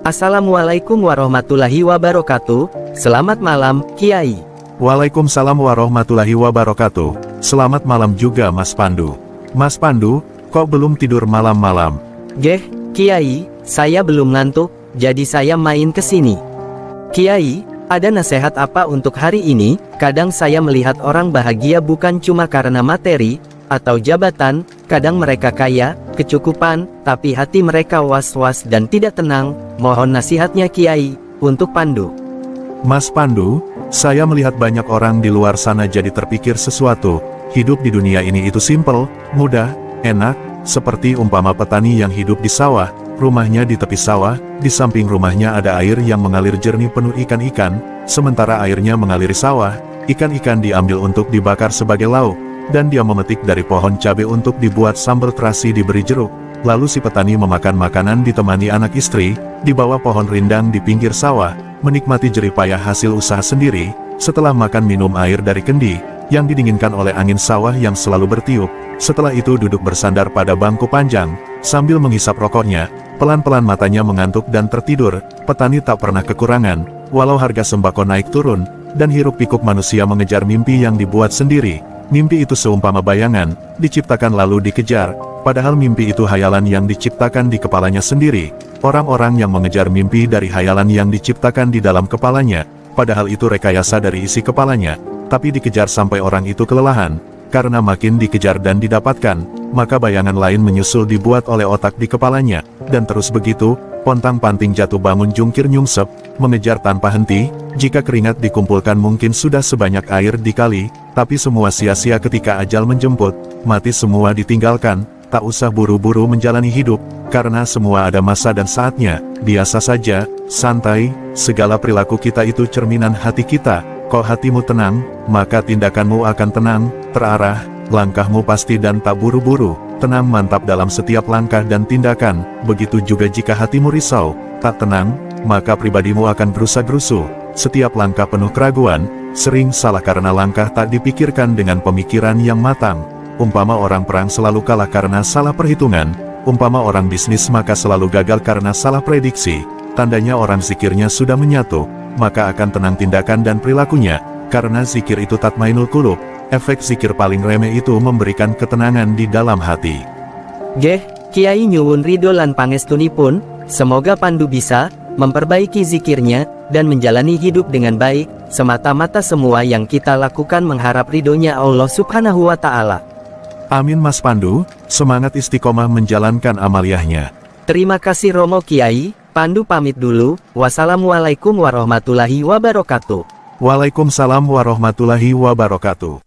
Assalamualaikum warahmatullahi wabarakatuh. Selamat malam, Kiai. Waalaikumsalam warahmatullahi wabarakatuh. Selamat malam juga Mas Pandu. Mas Pandu, kok belum tidur malam-malam? Geh, Kiai, saya belum ngantuk, jadi saya main ke sini. Kiai, ada nasihat apa untuk hari ini? Kadang saya melihat orang bahagia bukan cuma karena materi atau jabatan, kadang mereka kaya, kecukupan, tapi hati mereka was-was dan tidak tenang. Mohon nasihatnya Kiai, untuk Pandu. Mas Pandu, saya melihat banyak orang di luar sana jadi terpikir sesuatu. Hidup di dunia ini itu simpel, mudah, enak, seperti umpama petani yang hidup di sawah, rumahnya di tepi sawah, di samping rumahnya ada air yang mengalir jernih penuh ikan-ikan, sementara airnya mengaliri sawah, ikan-ikan diambil untuk dibakar sebagai lauk, dan dia memetik dari pohon cabai untuk dibuat sambal terasi diberi jeruk. Lalu si petani memakan makanan ditemani anak istri, di bawah pohon rindang di pinggir sawah, menikmati jerih payah hasil usaha sendiri, setelah makan minum air dari kendi, yang didinginkan oleh angin sawah yang selalu bertiup. Setelah itu duduk bersandar pada bangku panjang, sambil menghisap rokoknya, pelan-pelan matanya mengantuk dan tertidur. Petani tak pernah kekurangan, walau harga sembako naik turun, dan hiruk pikuk manusia mengejar mimpi yang dibuat sendiri. Mimpi itu seumpama bayangan, diciptakan lalu dikejar, padahal mimpi itu hayalan yang diciptakan di kepalanya sendiri. Orang-orang yang mengejar mimpi dari hayalan yang diciptakan di dalam kepalanya, padahal itu rekayasa dari isi kepalanya, tapi dikejar sampai orang itu kelelahan, karena makin dikejar dan didapatkan, maka bayangan lain menyusul dibuat oleh otak di kepalanya, dan terus begitu, pontang-panting jatuh bangun jungkir nyungsep, mengejar tanpa henti. Jika keringat dikumpulkan mungkin sudah sebanyak air di kali, tapi semua sia-sia ketika ajal menjemput, mati semua ditinggalkan. Tak usah buru-buru menjalani hidup, karena semua ada masa dan saatnya. Biasa saja, santai, segala perilaku kita itu cerminan hati kita. Kok hatimu tenang, maka tindakanmu akan tenang, terarah, langkahmu pasti dan tak buru-buru, tenang mantap dalam setiap langkah dan tindakan. Begitu juga jika hatimu risau, tak tenang, maka pribadimu akan gerusa-gerusu. Setiap langkah penuh keraguan, sering salah karena langkah tak dipikirkan dengan pemikiran yang matang. Umpama orang perang selalu kalah karena salah perhitungan, umpama orang bisnis maka selalu gagal karena salah prediksi. Tandanya orang zikirnya sudah menyatu, maka akan tenang tindakan dan perilakunya, karena zikir itu tatmainul qulub. Efek zikir paling remeh itu memberikan ketenangan di dalam hati. Geh, Kiai nyuwun ridho lan pangestunipun, semoga Pandu bisa memperbaiki zikirnya, dan menjalani hidup dengan baik, semata-mata semua yang kita lakukan mengharap ridhonya Allah Subhanahu wa Ta'ala. Amin Mas Pandu, semangat istiqomah menjalankan amaliyahnya. Terima kasih Romo Kiai, Pandu pamit dulu, wassalamualaikum warahmatullahi wabarakatuh. Waalaikumsalam warahmatullahi wabarakatuh.